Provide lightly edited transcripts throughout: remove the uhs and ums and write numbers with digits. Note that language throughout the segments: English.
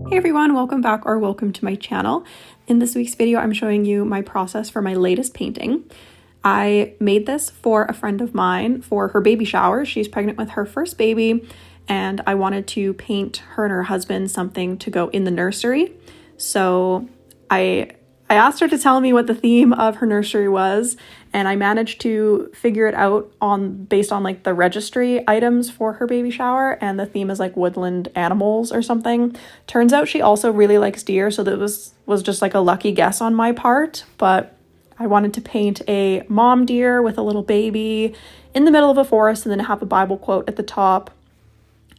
Hey everyone, welcome back or welcome to my channel. In this week's video, I'm showing you my process for my latest painting. I made this for a friend of mine for her baby shower. She's pregnant with her first baby, and I wanted to paint her and her husband something to go in the nursery. So I asked her to tell me what the theme of her nursery was, and I managed to figure it out based on like the registry items for her baby shower, and the theme is like woodland animals or something. Turns out she also really likes deer, so that was just like a lucky guess on my part, but I wanted to paint a mom deer with a little baby in the middle of a forest and then have a Bible quote at the top.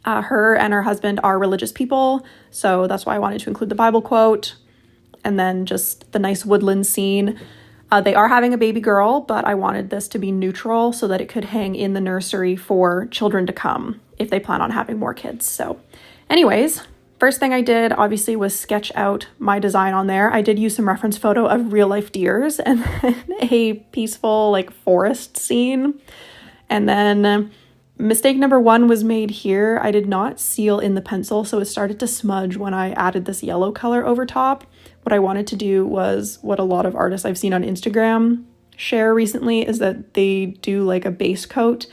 Her and her husband are religious people, so that's why I wanted to include the Bible quote. And then just the nice woodland scene. They are having a baby girl, but I wanted this to be neutral so that it could hang in the nursery for children to come if they plan on having more kids. So anyways, first thing I did obviously was sketch out my design on there. I did use some reference photo of real life deers and then a peaceful like forest scene. And then mistake number one was made here. I did not seal in the pencil, so it started to smudge when I added this yellow color over top. What I wanted to do was what a lot of artists I've seen on Instagram share recently, is that they do like a base coat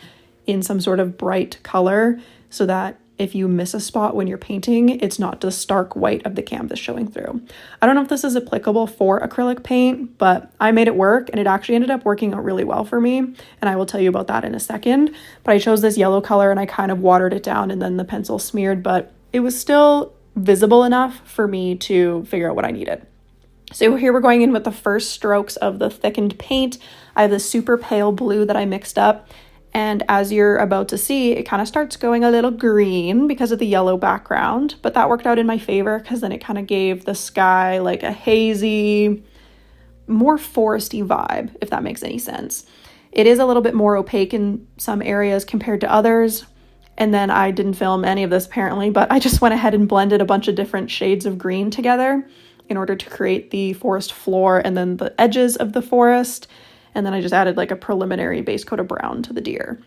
in some sort of bright color so that if you miss a spot when you're painting, it's not the stark white of the canvas showing through. I don't know if this is applicable for acrylic paint, but I made it work and it actually ended up working out really well for me. And I will tell you about that in a second. But I chose this yellow color and I kind of watered it down and then the pencil smeared, but it was still visible enough for me to figure out what I needed. So here we're going in with the first strokes of the thickened paint. I have this super pale blue that I mixed up. And as you're about to see, it kind of starts going a little green because of the yellow background, but that worked out in my favor because then it kind of gave the sky like a hazy, more foresty vibe, if that makes any sense. It is a little bit more opaque in some areas compared to others. And then I didn't film any of this apparently, but I just went ahead and blended a bunch of different shades of green together in order to create the forest floor and then the edges of the forest. And then I just added like a preliminary base coat of brown to the deer.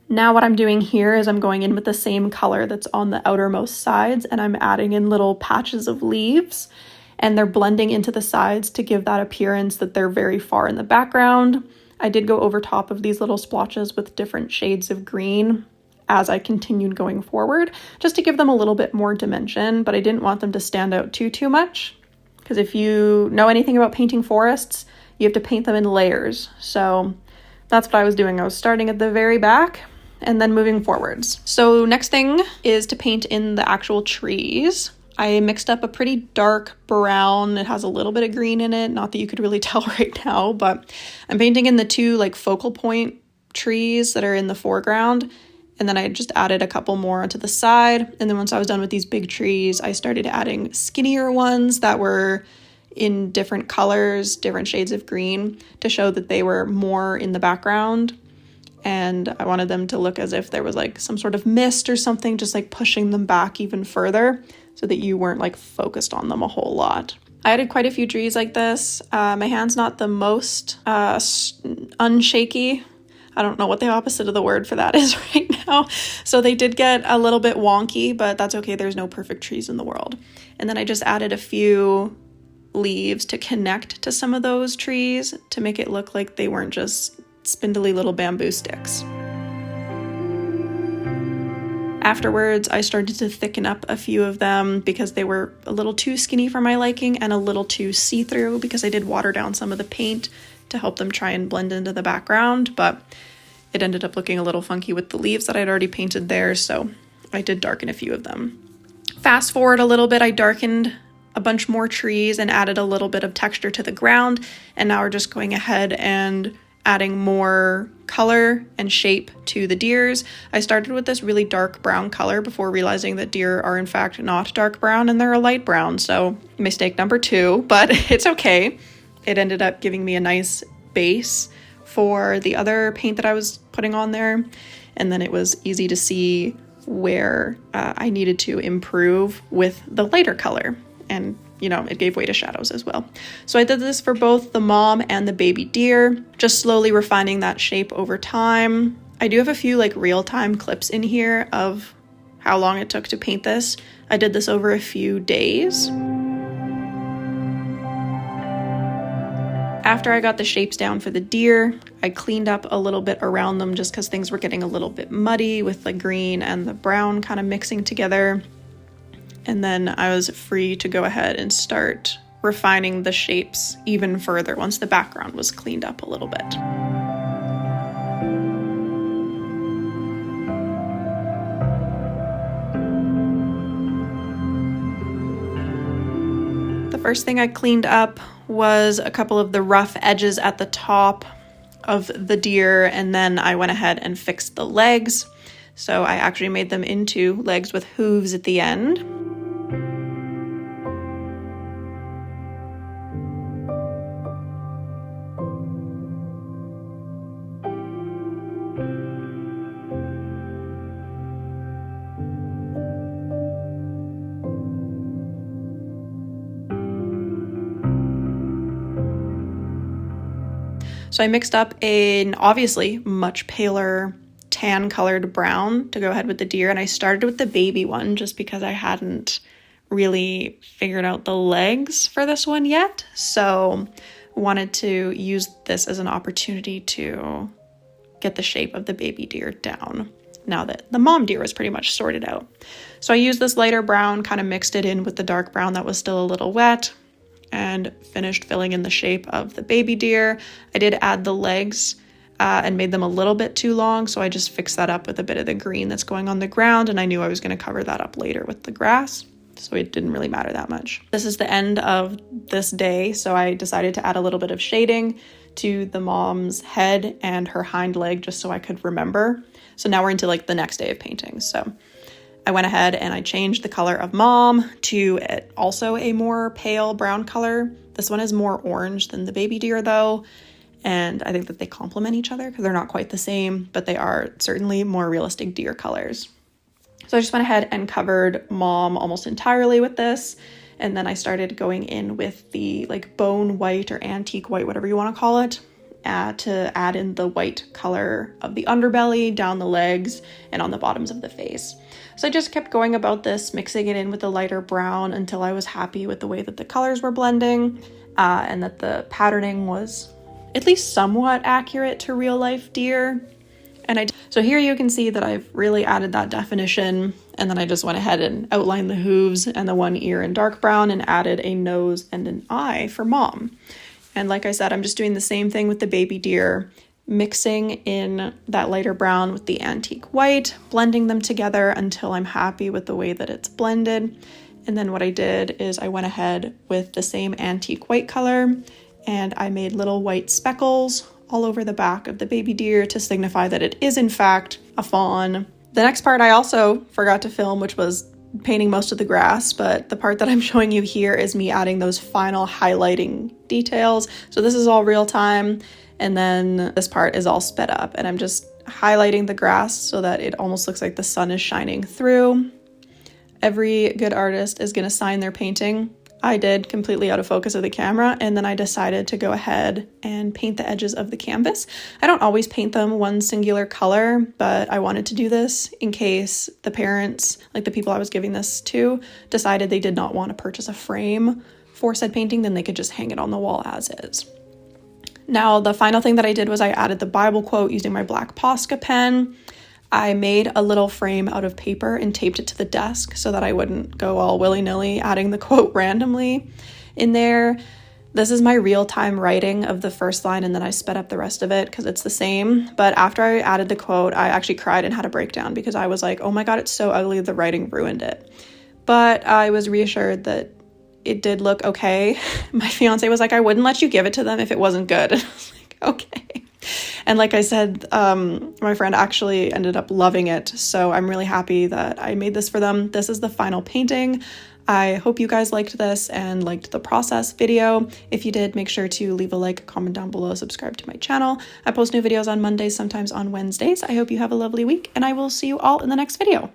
Now what I'm doing here is I'm going in with the same color that's on the outermost sides, and I'm adding in little patches of leaves, and they're blending into the sides to give that appearance that they're very far in the background. I did go over top of these little splotches with different shades of green as I continued going forward, just to give them a little bit more dimension, but I didn't want them to stand out too much, because if you know anything about painting forests, you have to paint them in layers. So that's what I was doing. I was starting at the very back and then moving forwards. So next thing is to paint in the actual trees. I mixed up a pretty dark brown. It has a little bit of green in it. Not that you could really tell right now, but I'm painting in the two like focal point trees that are in the foreground. And then I just added a couple more onto the side. And then once I was done with these big trees, I started adding skinnier ones that were in different colors, different shades of green, to show that they were more in the background. And I wanted them to look as if there was like some sort of mist or something, just like pushing them back even further so that you weren't like focused on them a whole lot. I added quite a few trees like this. My hand's not the most unshaky. I don't know what the opposite of the word for that is right now. So they did get a little bit wonky, but that's okay. There's no perfect trees in the world. And then I just added a few leaves to connect to some of those trees to make it look like they weren't just spindly little bamboo sticks. Afterwards, I started to thicken up a few of them because they were a little too skinny for my liking and a little too see-through, because I did water down some of the paint to help them try and blend into the background, but it ended up looking a little funky with the leaves that I'd already painted there, so I did darken a few of them. Fast forward a little bit, I darkened a bunch more trees and added a little bit of texture to the ground, and now we're just going ahead and adding more color and shape to the deers. I started with this really dark brown color before realizing that deer are in fact not dark brown and they're a light brown, so mistake number two, but it's okay. It ended up giving me a nice base for the other paint that I was putting on there, and then it was easy to see where I needed to improve with the lighter color. And, you know, it gave way to shadows as well. So I did this for both the mom and the baby deer, just slowly refining that shape over time. I do have a few like real-time clips in here of how long it took to paint this. I did this over a few days. After I got the shapes down for the deer, I cleaned up a little bit around them just because things were getting a little bit muddy with the green and the brown kind of mixing together. And then I was free to go ahead and start refining the shapes even further once the background was cleaned up a little bit. The first thing I cleaned up was a couple of the rough edges at the top of the deer, and then I went ahead and fixed the legs. So I actually made them into legs with hooves at the end. So I mixed up an obviously much paler tan colored brown to go ahead with the deer, and I started with the baby one just because I hadn't really figured out the legs for this one yet. So wanted to use this as an opportunity to get the shape of the baby deer down now that the mom deer was pretty much sorted out. So I used this lighter brown, kind of mixed it in with the dark brown that was still a little wet, and finished filling in the shape of the baby deer. I did add the legs and made them a little bit too long, so I just fixed that up with a bit of the green that's going on the ground, and I knew I was going to cover that up later with the grass, so it didn't really matter that much. This is the end of this day, so I decided to add a little bit of shading to the mom's head and her hind leg just so I could remember. So now we're into like the next day of painting. So I went ahead and I changed the color of mom to also a more pale brown color. This one is more orange than the baby deer though, and I think that they complement each other because they're not quite the same, but they are certainly more realistic deer colors. So I just went ahead and covered mom almost entirely with this, and then I started going in with the like bone white or antique white, whatever you want to call it, to add in the white color of the underbelly, down the legs, and on the bottoms of the face. So I just kept going about this, mixing it in with the lighter brown until I was happy with the way that the colors were blending and that the patterning was at least somewhat accurate to real life deer. So here you can see that I've really added that definition, and then I just went ahead and outlined the hooves and the one ear in dark brown and added a nose and an eye for mom. And like I said, I'm just doing the same thing with the baby deer, mixing in that lighter brown with the antique white, blending them together until I'm happy with the way that it's blended. And then what I did is I went ahead with the same antique white color and I made little white speckles all over the back of the baby deer to signify that it is in fact a fawn. The next part I also forgot to film, which was painting most of the grass, but the part that I'm showing you here is me adding those final highlighting details. So this is all real time, and then this part is all sped up, and I'm just highlighting the grass so that it almost looks like the sun is shining through. Every good artist is going to sign their painting. I did, completely out of focus of the camera, and then I decided to go ahead and paint the edges of the canvas. I don't always paint them one singular color, but I wanted to do this in case the parents, like the people I was giving this to, decided they did not want to purchase a frame for said painting, then they could just hang it on the wall as is. Now, the final thing that I did was I added the Bible quote using my black Posca pen. I made a little frame out of paper and taped it to the desk so that I wouldn't go all willy-nilly adding the quote randomly in there. This is my real-time writing of the first line, and then I sped up the rest of it because it's the same. But after I added the quote, I actually cried and had a breakdown because I was like, oh my God, it's so ugly, the writing ruined it. But I was reassured that it did look okay. My fiance was like, I wouldn't let you give it to them if it wasn't good. And I was like, okay. And like I said, my friend actually ended up loving it. So I'm really happy that I made this for them. This is the final painting. I hope you guys liked this and liked the process video. If you did, make sure to leave a like, comment down below, subscribe to my channel. I post new videos on Mondays, sometimes on Wednesdays. I hope you have a lovely week, and I will see you all in the next video.